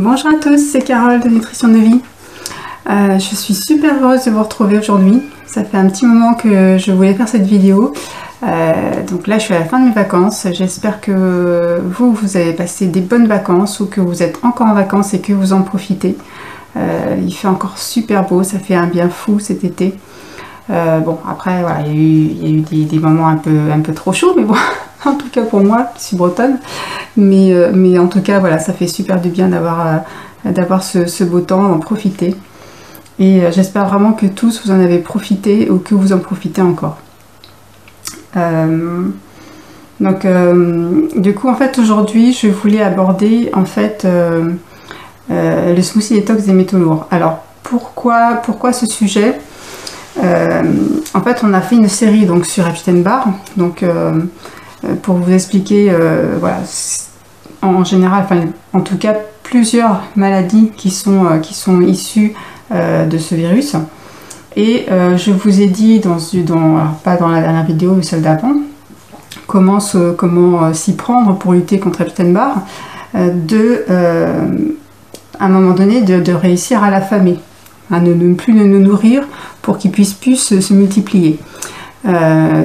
Bonjour à tous, c'est Carole de Nutrition de Vie. Je suis super heureuse de vous retrouver aujourd'hui. Ça fait un petit moment que je voulais faire cette vidéo. Donc là, je suis à la fin de mes vacances. J'espère que vous avez passé des bonnes vacances ou que vous êtes encore en vacances et que vous en profitez. Il fait encore super beau, ça fait un bien fou cet été. Bon, après, voilà, il y a eu des moments un peu trop chauds, mais bon, en tout cas pour moi, je suis bretonne. Mais en tout cas, voilà, ça fait super du bien d'avoir ce beau temps, d'en profiter. Et j'espère vraiment que tous vous en avez profité ou que vous en profitez encore. Du coup, en fait, aujourd'hui, je voulais aborder, en fait, le smoothie détox des métaux lourds. Alors, pourquoi ce sujet? En fait, on a fait une série donc sur Epstein-Barr, donc pour vous expliquer, voilà, en général, enfin, en tout cas, plusieurs maladies qui sont issues de ce virus. Et je vous ai dit alors pas dans la dernière vidéo, mais celle d'avant, comment s'y prendre pour lutter contre Epstein-Barr, à un moment donné de réussir à l'affamer, à ne plus nous nourrir pour qu'il puisse plus se multiplier. En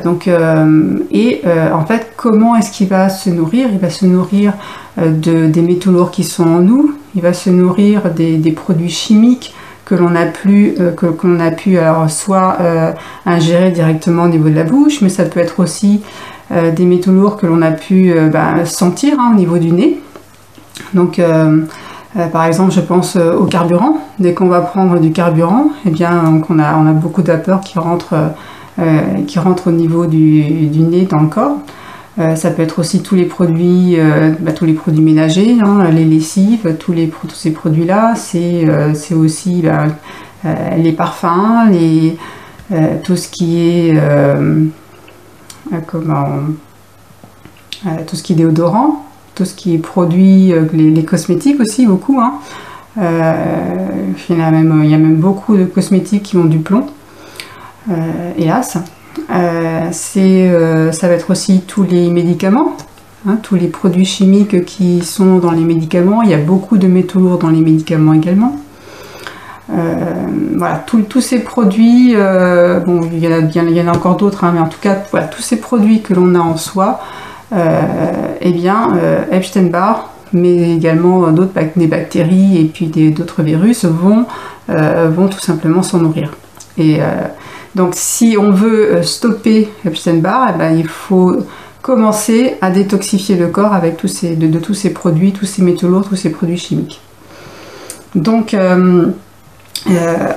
fait, comment est-ce qu'il va se nourrir? Il va se nourrir des métaux lourds qui sont en nous, il va se nourrir des produits chimiques que l'on a pu alors soit ingérer directement au niveau de la bouche, mais ça peut être aussi des métaux lourds que l'on a pu sentir au niveau du nez. Donc par exemple, je pense au carburant. Dès qu'on va prendre du carburant, eh bien, donc on a beaucoup de vapeur qui rentre au niveau du nez dans le corps. Ça peut être aussi tous les produits ménagers, les lessives, tous ces produits-là. C'est aussi les parfums, tout ce qui est tout ce qui est déodorant, tout ce qui est produit, les cosmétiques aussi beaucoup. Il y a même beaucoup de cosmétiques qui ont du plomb, hélas. Ça va être aussi tous les médicaments, tous les produits chimiques qui sont dans les médicaments. Il y a beaucoup de métaux lourds dans les médicaments également. Voilà, tous ces produits, bon, il y en a encore d'autres, mais en tout cas, voilà, tous ces produits que l'on a en soi, Epstein-Barr, mais également des bactéries et puis d'autres virus vont tout simplement s'en nourrir. Et donc si on veut stopper Epstein-Barr, il faut commencer à détoxifier le corps avec tous ces produits, tous ces métaux lourds, tous ces produits chimiques. Donc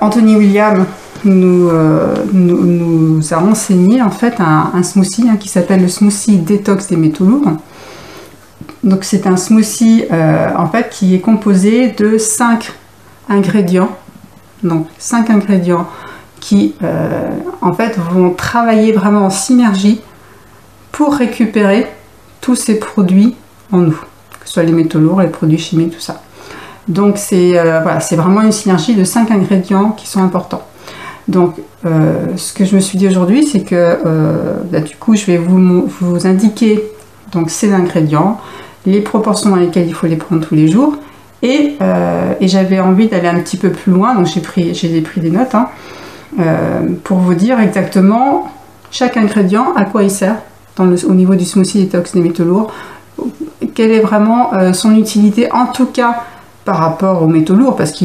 Anthony William nous a renseigné en fait un smoothie qui s'appelle le smoothie détox des métaux lourds. Donc c'est un smoothie en fait qui est composé de 5 ingrédients. Donc 5 ingrédients qui en fait vont travailler vraiment en synergie pour récupérer tous ces produits en nous, que ce soit les métaux lourds, les produits chimiques, tout ça. Donc c'est vraiment une synergie de 5 ingrédients qui sont importants. Donc ce que je me suis dit aujourd'hui, c'est que du coup je vais vous indiquer donc ces ingrédients, les proportions dans lesquelles il faut les prendre tous les jours, et j'avais envie d'aller un petit peu plus loin, donc j'ai pris des notes pour vous dire exactement chaque ingrédient, à quoi il sert au niveau du smoothie détox des métaux lourds, quelle est vraiment son utilité, en tout cas par rapport aux métaux lourds, parce que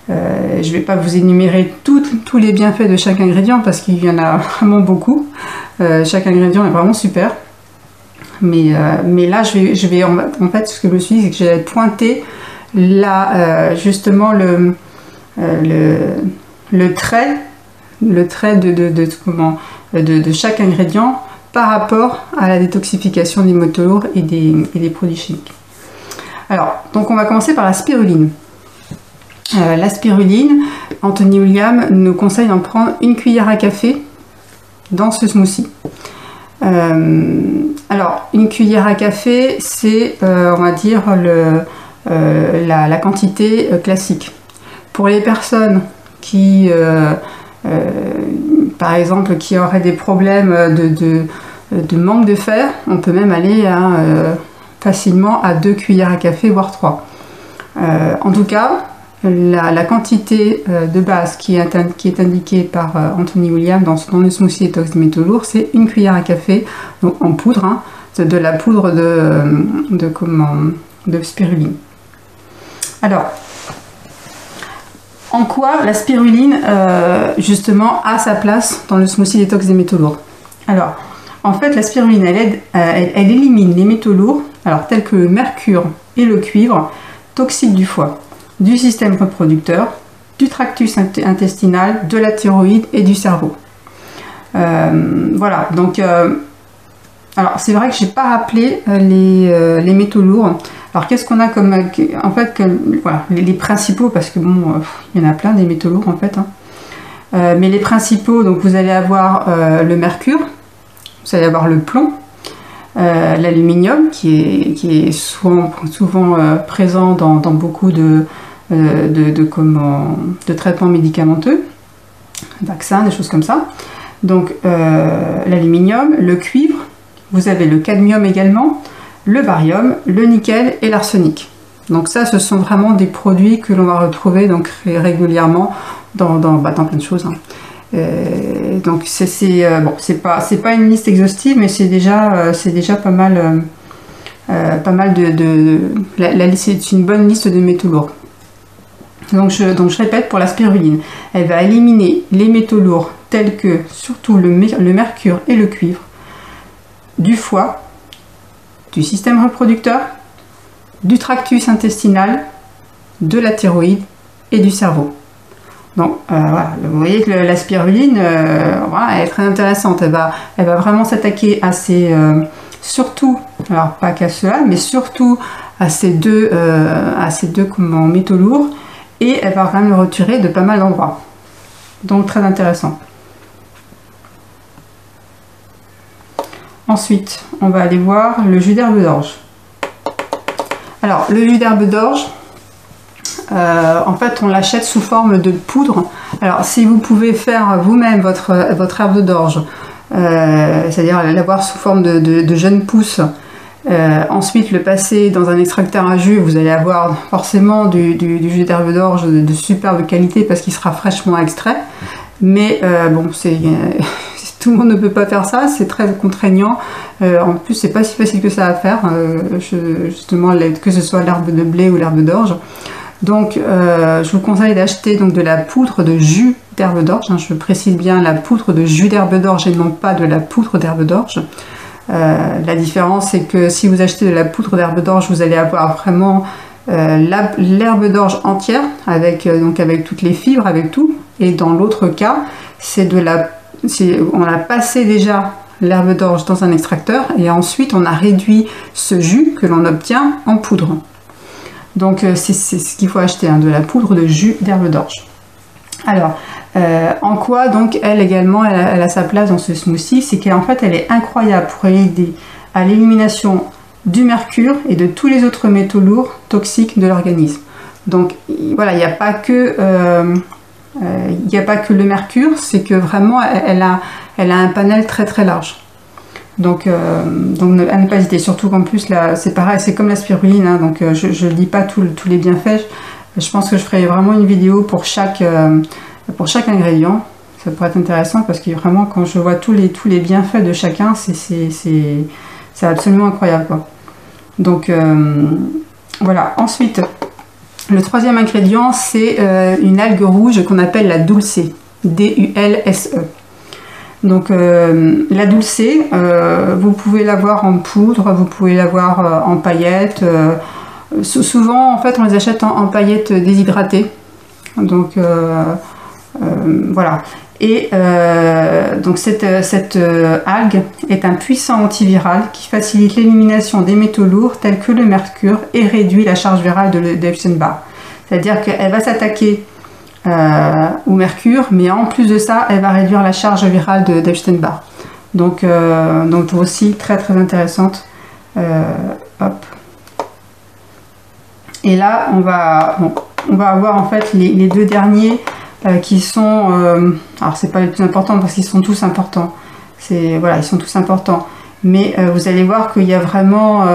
je ne vais pas vous énumérer tous les bienfaits de chaque ingrédient, parce qu'il y en a vraiment beaucoup. Chaque ingrédient est vraiment super. Mais là, en fait, ce que je me suis dit, c'est que j'allais pointer justement le trait de chaque ingrédient par rapport à la détoxification des métaux lourds et des produits chimiques. Alors, donc on va commencer par la spiruline. La spiruline, Anthony William nous conseille d'en prendre 1 cuillère à café dans ce smoothie. Alors, 1 cuillère à café, c'est, on va dire, la quantité classique. Pour les personnes qui, par exemple, qui auraient des problèmes de manque de fer, on peut même aller facilement à 2 cuillères à café, voire 3. En tout cas, la quantité de base qui est indiquée par Anthony Williams dans le smoothie détox des métaux lourds, c'est 1 cuillère à café, donc en poudre, hein, de la poudre de spiruline. Alors, en quoi la spiruline, justement, a sa place dans le smoothie détox des métaux lourds? Alors, en fait, la spiruline, elle élimine les métaux lourds, alors tels que le mercure et le cuivre, toxiques du foie, du système reproducteur, du tractus intestinal, de la thyroïde et du cerveau. Voilà, donc, alors c'est vrai que j'ai pas rappelé les métaux lourds. Alors qu'est-ce qu'on a comme, en fait, voilà, les principaux, parce que bon, il y en a plein des métaux lourds en fait, hein. Mais les principaux, donc vous allez avoir le mercure, vous allez avoir le plomb, l'aluminium qui est souvent présent dans beaucoup de traitements médicamenteux, vaccins, des choses comme ça. Donc l'aluminium, le cuivre, vous avez le cadmium également, le barium, le nickel et l'arsenic. Donc ça, ce sont vraiment des produits que l'on va retrouver donc régulièrement dans plein de choses, hein. Donc bon, c'est pas une liste exhaustive, mais c'est déjà pas mal la liste, c'est une bonne liste de métaux lourds. Donc je répète, pour la spiruline, elle va éliminer les métaux lourds tels que surtout le mercure et le cuivre du foie, du système reproducteur, du tractus intestinal, de la thyroïde et du cerveau. Donc voilà, vous voyez que la spiruline, voilà, elle est très intéressante. Elle va vraiment s'attaquer à ces, surtout, alors pas qu'à cela, mais surtout à ces deux métaux lourds, et elle va quand même le retirer de pas mal d'endroits. Donc très intéressant. Ensuite, on va aller voir le jus d'herbe d'orge. Alors, le jus d'herbe d'orge, en fait, on l'achète sous forme de poudre. Alors, si vous pouvez faire vous-même votre herbe d'orge, c'est-à-dire l'avoir sous forme de jeunes pousses, ensuite le passer dans un extracteur à jus, vous allez avoir forcément du jus d'herbe d'orge de superbe qualité parce qu'il sera fraîchement extrait. Mais bon, tout le monde ne peut pas faire ça, c'est très contraignant. En plus, c'est pas si facile que ça à faire, justement, que ce soit l'herbe de blé ou l'herbe d'orge. Donc, je vous conseille d'acheter de la poudre de jus d'herbe d'orge, hein. Je précise bien la poudre de jus d'herbe d'orge et non pas de la poudre d'herbe d'orge. La différence, c'est que si vous achetez de la poudre d'herbe d'orge, vous allez avoir vraiment l'herbe d'orge entière, avec toutes les fibres, avec tout. Et dans l'autre cas, on a passé déjà l'herbe d'orge dans un extracteur et ensuite on a réduit ce jus que l'on obtient en poudre. Donc c'est ce qu'il faut acheter, hein, de la poudre de jus d'herbe d'orge. Alors, en quoi donc elle également elle a sa place dans ce smoothie? C'est qu'en fait elle est incroyable pour aider à l'élimination du mercure et de tous les autres métaux lourds toxiques de l'organisme. Donc voilà, il n'y a pas que le mercure, c'est que vraiment elle a un panel très très large. Donc à ne pas hésiter, surtout qu'en plus là c'est pareil, c'est comme la spiruline, hein, donc je ne dis pas tous les bienfaits. Je pense que je ferai vraiment une vidéo pour chaque ingrédient. Ça pourrait être intéressant parce que vraiment quand je vois tous les bienfaits de chacun, c'est absolument incroyable, quoi. Donc voilà. Ensuite, le troisième ingrédient, c'est une algue rouge qu'on appelle la dulcée, D-U-L-S-E. Donc la dulcée, vous pouvez l'avoir en poudre, vous pouvez l'avoir en paillettes. Souvent, en fait, on les achète en paillettes déshydratées. Donc voilà. Et donc cette algue est un puissant antiviral qui facilite l'élimination des métaux lourds tels que le mercure et réduit la charge virale d'Epstein-Barr. C'est-à-dire qu'elle va s'attaquer au mercure, mais en plus de ça, elle va réduire la charge virale d'Epstein-Barr. Donc aussi très très intéressante. Hop. Et là, on va avoir en fait les deux derniers qui sont, alors c'est pas les plus importants parce qu'ils sont tous importants. Voilà, ils sont tous importants. Mais vous allez voir qu'il y a vraiment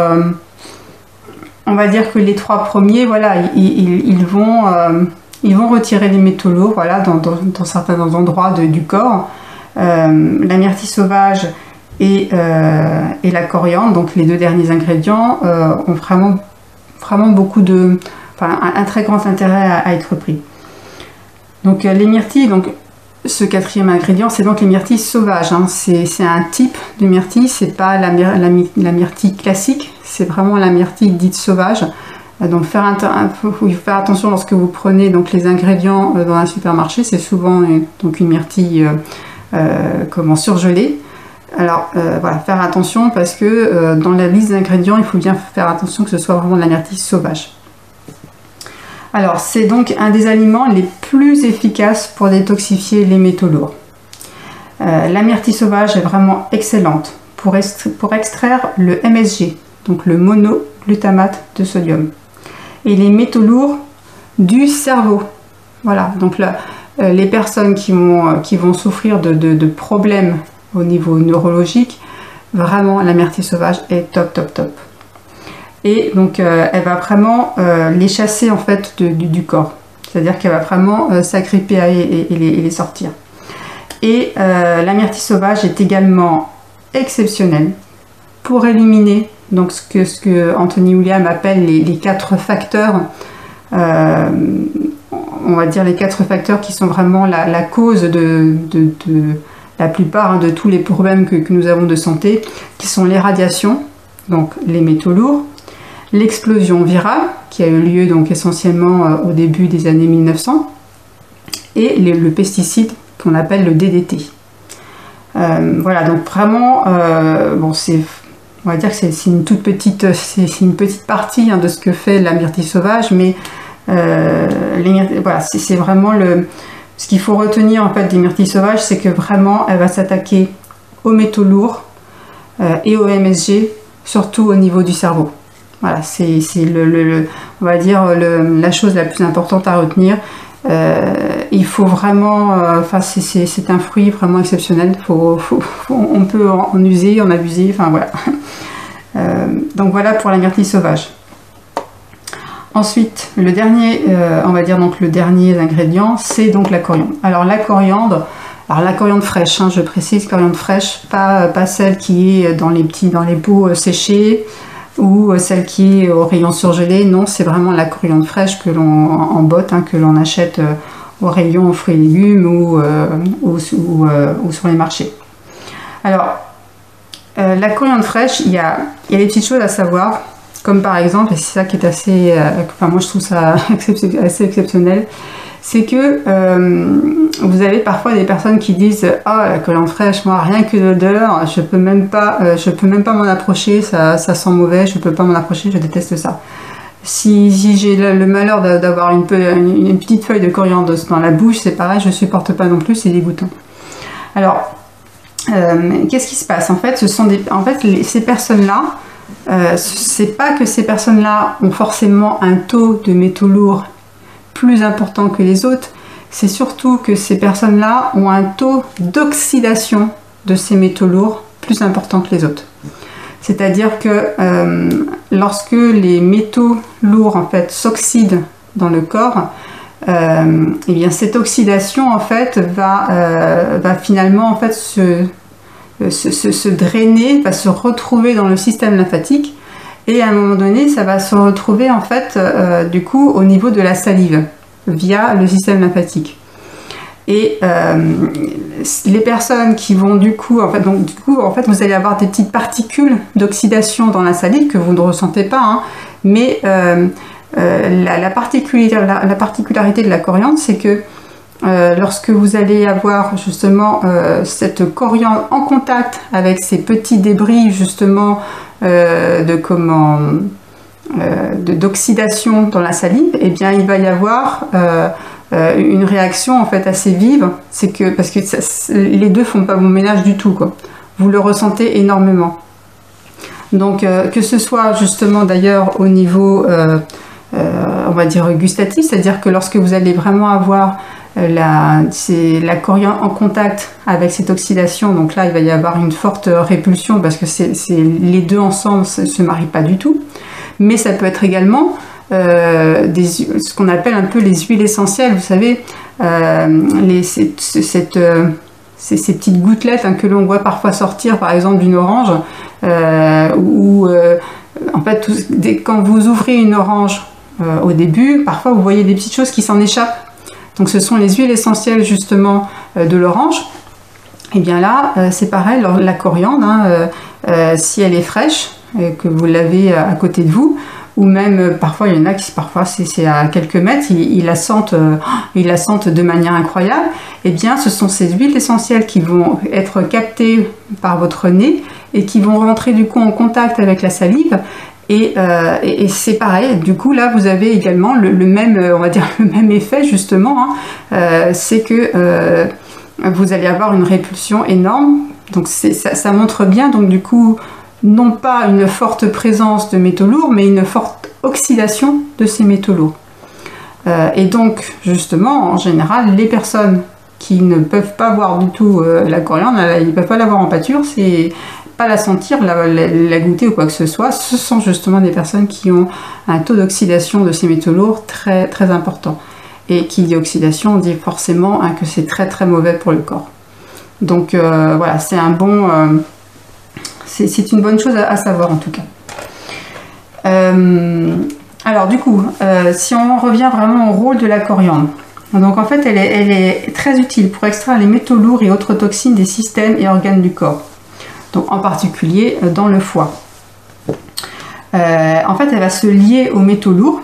on va dire que les 3 premiers, voilà, ils vont retirer les métaux lourds, voilà, dans certains endroits du corps. La myrtille sauvage et la coriandre, donc les 2 derniers ingrédients, ont vraiment beaucoup un très grand intérêt à être pris. Donc les myrtilles, donc ce 4e ingrédient, c'est donc les myrtilles sauvages. Hein. C'est un type de myrtille, c'est pas la myrtille classique, c'est vraiment la myrtille dite sauvage. Donc faut faire attention lorsque vous prenez donc les ingrédients dans un supermarché, c'est souvent donc une myrtille surgelée. Alors voilà, faire attention parce que dans la liste d'ingrédients, il faut bien faire attention que ce soit vraiment de la myrtille sauvage. Alors, c'est donc un des aliments les plus efficaces pour détoxifier les métaux lourds. La myrtille sauvage est vraiment excellente pour extraire le MSG, donc le monoglutamate de sodium, et les métaux lourds du cerveau. Voilà, donc là, les personnes qui vont souffrir de problèmes au niveau neurologique, vraiment la myrtille sauvage est top. Et donc elle va vraiment les chasser en fait du corps. C'est-à-dire qu'elle va vraiment s'agripper et les sortir. Et la myrtille sauvage est également exceptionnelle pour éliminer donc ce que Anthony William appelle les 4 facteurs. On va dire les 4 facteurs qui sont vraiment la cause de la plupart de tous les problèmes que nous avons de santé, qui sont les radiations, donc les métaux lourds, l'explosion virale qui a eu lieu donc essentiellement au début des années 1900 et le pesticide qu'on appelle le DDT. Voilà, donc vraiment bon, on va dire que c'est une toute petite partie de ce que fait la myrtille sauvage, mais voilà, c'est vraiment ce qu'il faut retenir en fait des myrtilles sauvages, c'est que vraiment elle va s'attaquer aux métaux lourds et au MSG, surtout au niveau du cerveau. Voilà, c'est on va dire la chose la plus importante à retenir. Il faut vraiment, c'est un fruit vraiment exceptionnel. On peut en user, en abuser, enfin voilà. Donc voilà pour la myrtille sauvage. Ensuite, le dernier, on va dire donc le dernier ingrédient, c'est donc la coriandre. Alors la coriandre fraîche, hein, je précise, coriandre fraîche, pas celle qui est dans les pots séchés, ou celle qui est au rayon surgelé. Non, c'est vraiment la coriandre fraîche que l'on en botte, hein, que l'on achète au rayon aux fruits et légumes ou sur les marchés. Alors, la coriandre fraîche, il y a des petites choses à savoir, comme par exemple, et c'est ça qui est assez, moi je trouve ça assez exceptionnel, c'est que vous avez parfois des personnes qui disent « Ah, la coriandre fraîche, moi rien que l'odeur, je peux même pas m'en approcher, ça sent mauvais, je peux pas m'en approcher, je déteste ça. » Si j'ai le malheur d'avoir une petite feuille de coriandre dans la bouche, c'est pareil, je supporte pas non plus, c'est dégoûtant. Alors, qu'est-ce qui se passe? En fait, ces personnes-là, c'est pas que ces personnes-là ont forcément un taux de métaux lourds plus important que les autres, c'est surtout que ces personnes-là ont un taux d'oxydation de ces métaux lourds plus important que les autres. C'est-à-dire que lorsque les métaux lourds en fait s'oxydent dans le corps, et bien cette oxydation en fait va finalement en fait se drainer, va se retrouver dans le système lymphatique. Et à un moment donné, ça va se retrouver en fait du coup au niveau de la salive via le système lymphatique. Et les personnes qui vont du coup en fait vous allez avoir des petites particules d'oxydation dans la salive que vous ne ressentez pas, hein, mais la particularité de la coriandre, c'est que lorsque vous allez avoir justement cette coriandre en contact avec ces petits débris justement d'oxydation dans la salive, et bien il va y avoir une réaction en fait assez vive, parce que les deux font pas bon ménage du tout, quoi. Vous le ressentez énormément. Donc que ce soit justement d'ailleurs au niveau on va dire gustatif, c'est-à-dire que lorsque vous allez vraiment avoir la coriandre en contact avec cette oxydation, donc là il va y avoir une forte répulsion parce que les deux ensemble ne se marient pas du tout. mais ça peut être également ce qu'on appelle un peu les huiles essentielles, vous savez, ces petites gouttelettes que l'on voit parfois sortir par exemple d'une orange, ou en fait quand vous ouvrez une orange au début, parfois vous voyez des petites choses qui s'en échappent. Donc ce sont les huiles essentielles justement de l'orange. Et bien là c'est pareil, la coriandre, si elle est fraîche, que vous l'avez à côté de vous, ou même parfois il y en a qui parfois c'est à quelques mètres, ils la sentent de manière incroyable. Et bien ce sont ces huiles essentielles qui vont être captées par votre nez et qui vont rentrer du coup en contact avec la salive. Et c'est pareil, du coup là vous avez également le même, on va dire le même effet justement, c'est que vous allez avoir une répulsion énorme. Donc ça montre bien, donc du coup, non pas une forte présence de métaux lourds, mais une forte oxydation de ces métaux lourds. Et donc, justement, en général, les personnes qui ne peuvent pas voir du tout la coriandre, ils ne peuvent pas l'avoir en pâture, c'est pas la sentir, la goûter ou quoi que ce soit, ce sont justement des personnes qui ont un taux d'oxydation de ces métaux lourds très, très important. Et qui dit oxydation, dit forcément que c'est très, très mauvais pour le corps. Donc, voilà, c'est un bon... c'est une bonne chose à savoir en tout cas. Alors du coup, si on revient vraiment au rôle de la coriandre, donc en fait elle est très utile pour extraire les métaux lourds et autres toxines des systèmes et organes du corps, donc en particulier dans le foie. En fait elle va se lier aux métaux lourds,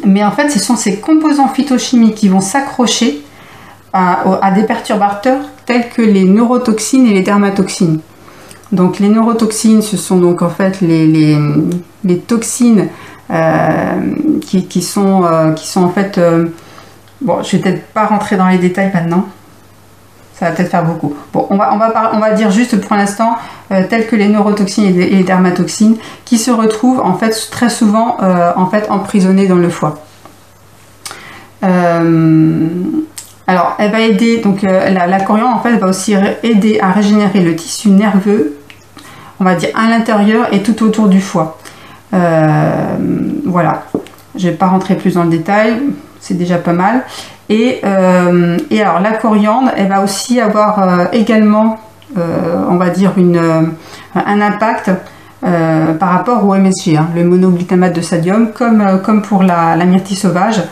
mais en fait ce sont ces composants phytochimiques qui vont s'accrocher à des perturbateurs tels que les neurotoxines et les dermatoxines. Donc les neurotoxines, ce sont donc en fait les toxines qui sont en fait... bon, je vais peut-être pas rentrer dans les détails maintenant, ça va peut-être faire beaucoup. Bon, on va dire juste pour l'instant telles que les neurotoxines et les dermatoxines qui se retrouvent en fait très souvent en fait emprisonnées dans le foie. Alors, elle va aider, donc la coriandre en fait va aussi aider à régénérer le tissu nerveux, on va dire à l'intérieur et tout autour du foie. Voilà, je ne vais pas rentrer plus dans le détail, c'est déjà pas mal. Et alors la coriandre, elle va aussi avoir également, on va dire, un impact par rapport au MSG, le monoglutamate de sodium, comme pour la myrtille sauvage.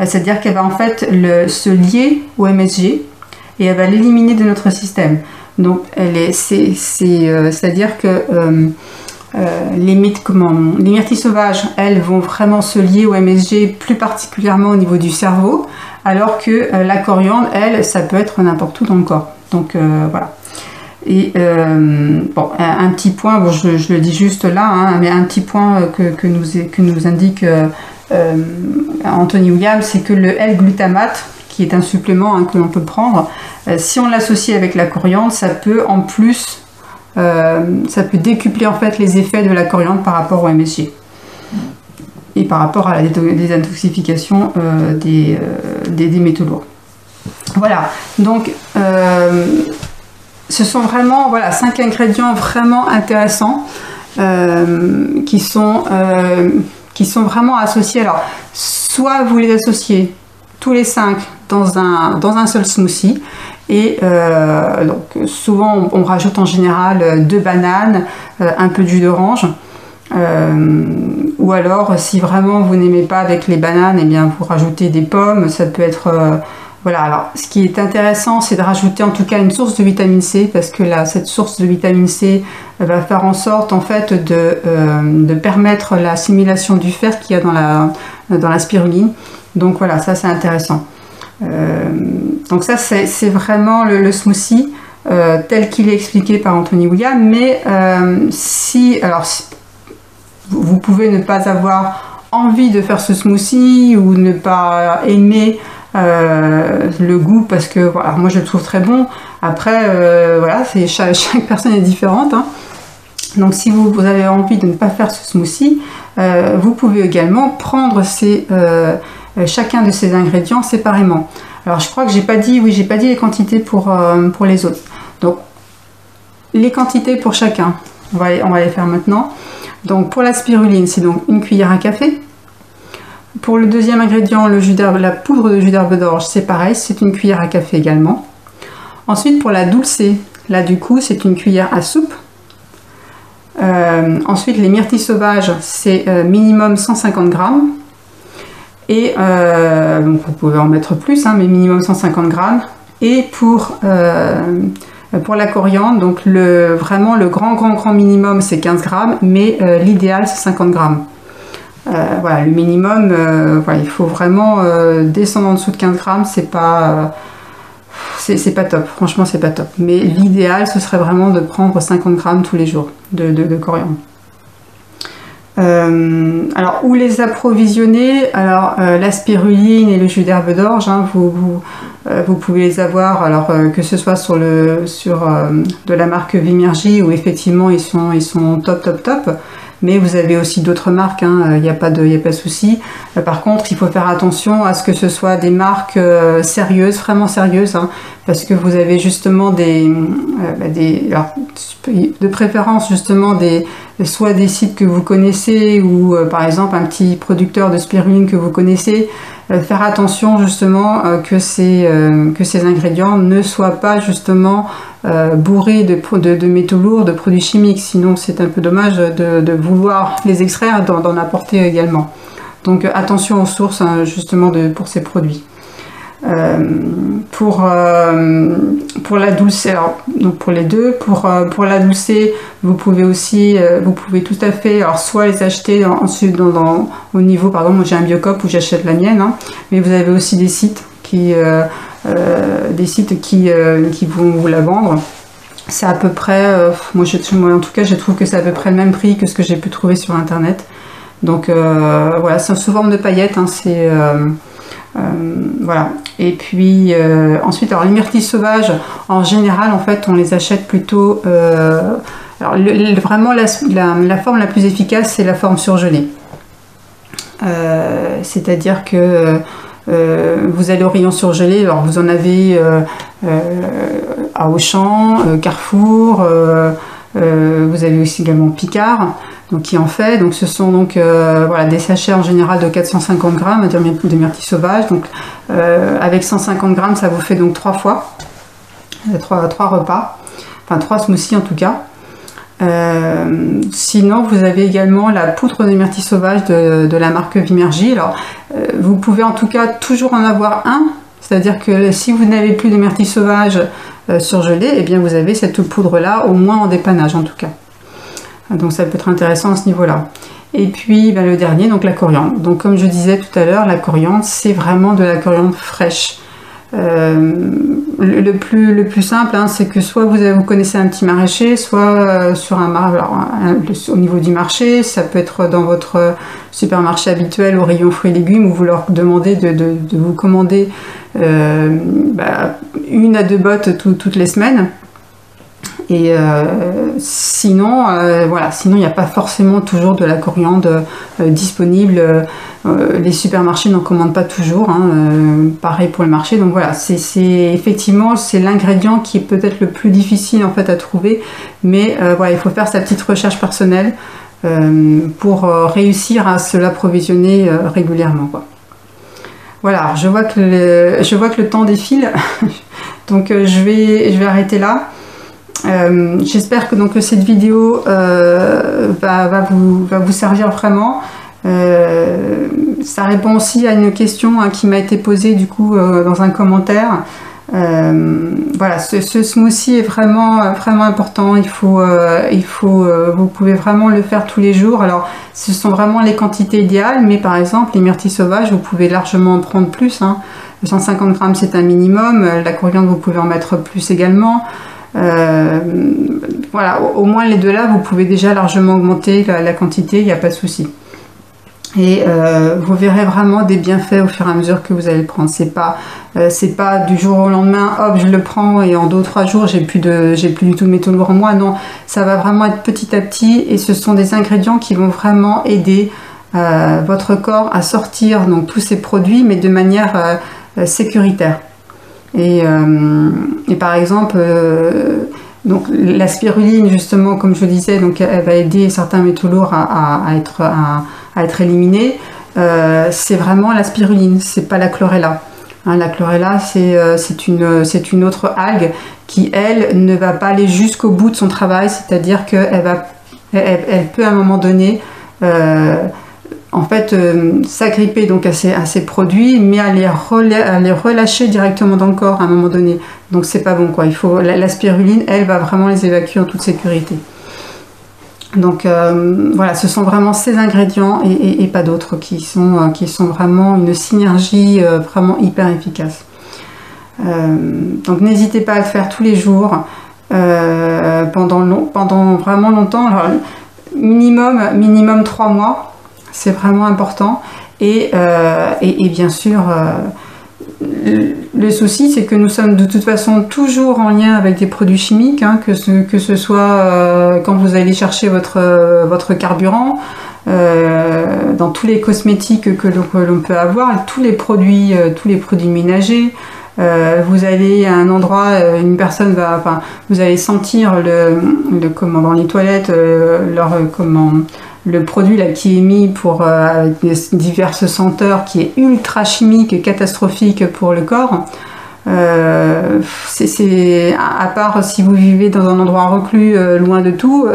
C'est-à-dire qu'elle va en fait se lier au MSG et elle va l'éliminer de notre système. Donc c'est-à-dire que les myrtilles sauvages, elles vont vraiment se lier au MSG, plus particulièrement au niveau du cerveau, alors que la coriandre, elle, ça peut être n'importe où dans le corps. Donc voilà. Et bon, un petit point, bon, je le dis juste là, mais un petit point que nous indique Anthony Williams, c'est que le L-glutamate, qui est un supplément que l'on peut prendre, si on l'associe avec la coriandre, ça peut en plus, ça peut décupler en fait les effets de la coriandre par rapport au MSG et par rapport à la désintoxification des métaux lourds. Voilà, donc ce sont vraiment 5 ingrédients vraiment intéressants qui sont vraiment associés. Alors, soit vous les associez tous les 5 dans un seul smoothie, et donc souvent on rajoute en général 2 bananes, un peu de jus d'orange, ou alors si vraiment vous n'aimez pas avec les bananes, et bien vous rajoutez des pommes, ça peut être... voilà, alors ce qui est intéressant, c'est de rajouter en tout cas une source de vitamine C, parce que là, cette source de vitamine C va faire en sorte en fait de permettre l'assimilation du fer qu'il y a dans la spiruline. Donc voilà, ça c'est intéressant. Donc ça c'est vraiment le smoothie tel qu'il est expliqué par Anthony Williams. Mais si vous pouvez ne pas avoir envie de faire ce smoothie ou ne pas aimer le goût, parce que voilà, moi je le trouve très bon. Après voilà, chaque personne est différente, Donc si vous avez envie de ne pas faire ce smoothie, vous pouvez également prendre chacun de ces ingrédients séparément. Alors je crois que j'ai pas dit les quantités pour les autres. Donc les quantités pour chacun, on va les faire maintenant. Donc pour la spiruline, c'est donc une cuillère à café. Pour le deuxième ingrédient, le jus d'herbe, la poudre de jus d'herbe d'orge, c'est pareil, c'est une cuillère à café également. Ensuite pour la dulcée, là du coup c'est une cuillère à soupe. Ensuite les myrtilles sauvages, c'est minimum 150 grammes. Et donc vous pouvez en mettre plus, hein, mais minimum 150 grammes. Et pour la coriandre, donc vraiment le grand minimum c'est 15 grammes, mais l'idéal c'est 50 grammes. Voilà, le minimum, voilà, il faut vraiment descendre en dessous de 15 grammes, c'est pas top, franchement c'est pas top. Mais l'idéal ce serait vraiment de prendre 50 grammes tous les jours de coriandre. Alors où les approvisionner? Alors la spiruline et le jus d'herbe d'orge, hein, vous pouvez les avoir, alors que ce soit sur de la marque Vimergy où effectivement ils sont top, mais vous avez aussi d'autres marques, il n'y a pas de souci. Par contre il faut faire attention à ce que ce soit des marques sérieuses, vraiment sérieuses, hein, parce que vous avez justement alors, de préférence justement soit des sites que vous connaissez ou par exemple un petit producteur de spiruline que vous connaissez. Faire attention justement que ces ingrédients ne soient pas justement bourrés de métaux lourds, de produits chimiques, sinon c'est un peu dommage de vouloir les extraire et d'en apporter également. Donc attention aux sources, hein, justement pour ces produits. Pour la dulcée, alors donc pour les deux, pour la dulcée, vous pouvez tout à fait, alors soit les acheter ensuite au niveau, par exemple, moi j'ai un Biocop où j'achète la mienne, hein, mais vous avez aussi des sites qui vont vous la vendre. C'est à peu près, moi en tout cas je trouve que c'est à peu près le même prix que ce que j'ai pu trouver sur internet. Donc voilà, c'est sous forme de paillettes, hein, voilà. Et puis ensuite, alors les myrtilles sauvages, en général, en fait, on les achète plutôt. Alors vraiment, la forme la plus efficace, c'est la forme surgelée. C'est-à-dire que vous allez au rayon surgelé. Alors vous en avez à Auchan, Carrefour. Vous avez aussi également Picard, donc qui en fait. Donc ce sont donc voilà, des sachets en général de 450 grammes de myrtilles sauvages. Donc avec 150 grammes, ça vous fait donc 3 fois, 3 repas, enfin 3 smoothies en tout cas. Sinon, vous avez également la poudre de myrtilles sauvages de la marque Vimergy. Alors, vous pouvez en tout cas toujours en avoir un. C'est-à-dire que si vous n'avez plus de myrtilles sauvages surgelées, eh bien vous avez cette poudre-là, au moins en dépannage en tout cas. Donc ça peut être intéressant à ce niveau-là. Et puis le dernier, donc la coriandre. Donc comme je disais tout à l'heure, la coriandre, c'est vraiment de la coriandre fraîche. Le plus simple, hein, c'est que soit vous connaissez un petit maraîcher, soit sur au niveau du marché, ça peut être dans votre supermarché habituel au rayon fruits et légumes, où vous leur demandez de vous commander 1 à 2 bottes toutes les semaines. Et sinon, voilà, sinon il n'y a pas forcément toujours de la coriandre disponible. Les supermarchés n'en commandent pas toujours, hein, pareil pour le marché. Donc voilà, effectivement c'est l'ingrédient qui est peut-être le plus difficile en fait à trouver, mais voilà, il faut faire sa petite recherche personnelle pour réussir à se l'approvisionner régulièrement, quoi. Voilà, alors je vois que le temps défile, donc je vais arrêter là. J'espère que donc cette vidéo va vous servir vraiment. Ça répond aussi à une question, hein, qui m'a été posée du coup dans un commentaire. Voilà, ce smoothie est vraiment important. Vous pouvez vraiment le faire tous les jours. Alors ce sont vraiment les quantités idéales, mais par exemple les myrtilles sauvages, vous pouvez largement en prendre plus, hein. 150 grammes c'est un minimum. La coriandre, vous pouvez en mettre plus également. Voilà, au moins les deux là, vous pouvez déjà largement augmenter la quantité, il n'y a pas de souci. Et vous verrez vraiment des bienfaits au fur et à mesure que vous allez le prendre. C'est pas du jour au lendemain, hop, je le prends et en 2 ou 3 jours j'ai plus du tout de métaux lourds en moi. Non, ça va vraiment être petit à petit, et ce sont des ingrédients qui vont vraiment aider votre corps à sortir donc tous ces produits, mais de manière sécuritaire. Et par exemple, Donc la spiruline, justement, comme je le disais, donc elle va aider certains métaux lourds à être éliminés. C'est vraiment la spiruline, c'est pas la chlorella. Hein, la chlorella, c'est une autre algue qui, elle, ne va pas aller jusqu'au bout de son travail, c'est-à-dire qu'elle elle peut à un moment donné en fait s'agripper donc à ces produits, mais à les relâcher directement dans le corps à un moment donné. Donc c'est pas bon, quoi. Il faut la spiruline, elle va vraiment les évacuer en toute sécurité. Donc voilà, ce sont vraiment ces ingrédients et pas d'autres qui sont vraiment une synergie vraiment hyper efficace. Donc n'hésitez pas à le faire tous les jours pendant vraiment longtemps. Alors, minimum 3 mois, c'est vraiment important. Et bien sûr, le souci, c'est que nous sommes de toute façon toujours en lien avec des produits chimiques, hein, que ce soit quand vous allez chercher votre carburant, dans tous les cosmétiques que l'on peut avoir, tous les produits ménagers. Vous allez à un endroit, une personne va, enfin, vous allez sentir dans les toilettes le produit là qui est mis avec diverses senteurs, qui est ultra chimique et catastrophique pour le corps. À part si vous vivez dans un endroit reclus, loin de tout,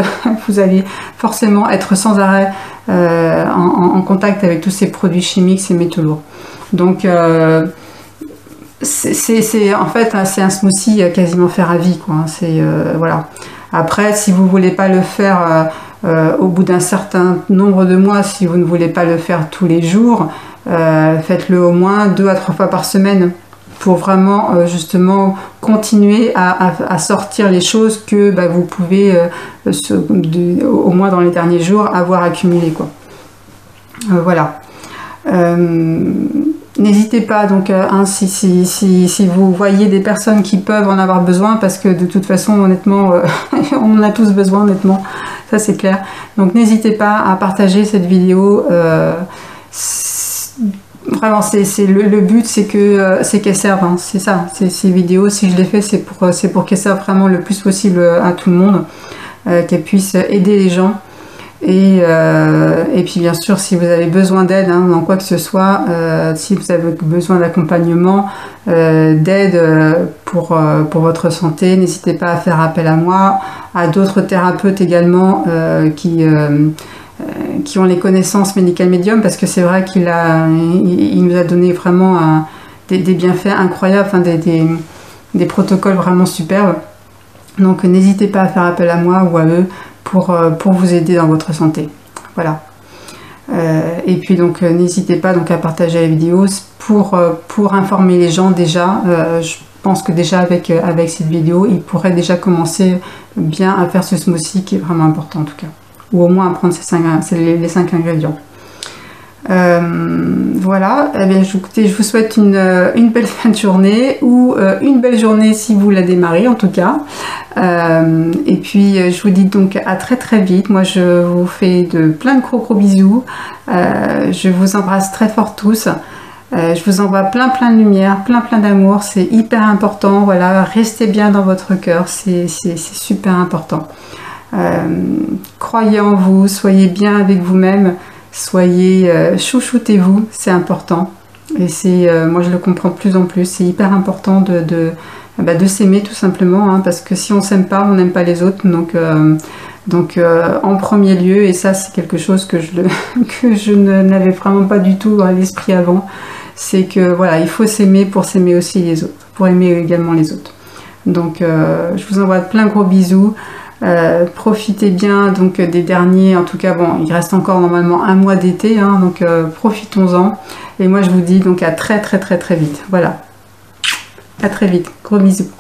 vous allez forcément être sans arrêt en contact avec tous ces produits chimiques, ces métaux lourds. Donc en fait c'est un smoothie quasiment fait à vie, quoi. Voilà. Après, si vous voulez pas le faire au bout d'un certain nombre de mois, si vous ne voulez pas le faire tous les jours, faites-le au moins 2 à 3 fois par semaine pour vraiment justement continuer à sortir les choses que vous pouvez au moins dans les derniers jours avoir accumulées, quoi. Voilà. N'hésitez pas donc si vous voyez des personnes qui peuvent en avoir besoin, parce que de toute façon honnêtement on en a tous besoin, honnêtement, ça c'est clair. Donc n'hésitez pas à partager cette vidéo. Vraiment le but, c'est qu'elles servent, hein, c'est ça. Ces vidéos, si je les fais, c'est pour qu'elles servent vraiment le plus possible à tout le monde, qu'elles puissent aider les gens. Et puis bien sûr, si vous avez besoin d'aide dans quoi que ce soit, si vous avez besoin d'accompagnement, d'aide pour votre santé, n'hésitez pas à faire appel à moi, à d'autres thérapeutes également qui ont les connaissances médicales médium, parce que c'est vrai qu'il nous a donné vraiment des bienfaits incroyables, enfin, des protocoles vraiment superbes. Donc n'hésitez pas à faire appel à moi ou à eux pour vous aider dans votre santé. Voilà. Et puis donc n'hésitez pas donc à partager la vidéo pour informer les gens déjà. Je pense que déjà avec cette vidéo, ils pourraient déjà commencer bien à faire ce smoothie qui est vraiment important en tout cas. Ou au moins à prendre les 5 ingrédients. Voilà, eh bien, écoutez, je vous souhaite une belle fin de journée, ou une belle journée si vous la démarrez en tout cas. Et puis je vous dis donc à très très vite. Moi je vous fais plein de gros bisous. Je vous embrasse très fort tous. Je vous envoie plein de lumière, plein d'amour. C'est hyper important. Voilà, restez bien dans votre cœur, c'est super important. Croyez en vous, soyez bien avec vous-même. Soyez, chouchoutez-vous, c'est important. Et moi je le comprends de plus en plus, c'est hyper important de s'aimer tout simplement, hein, parce que si on s'aime pas, on n'aime pas les autres. Donc en premier lieu, et ça c'est quelque chose que je n'avais vraiment pas du tout à l'esprit avant, c'est que voilà, il faut s'aimer pour s'aimer aussi les autres, pour aimer également les autres. Donc je vous envoie plein de gros bisous. Profitez bien donc des derniers, en tout cas bon, il reste encore normalement un mois d'été, hein, donc profitons-en, et moi je vous dis donc à très vite. Voilà, à très vite, gros bisous.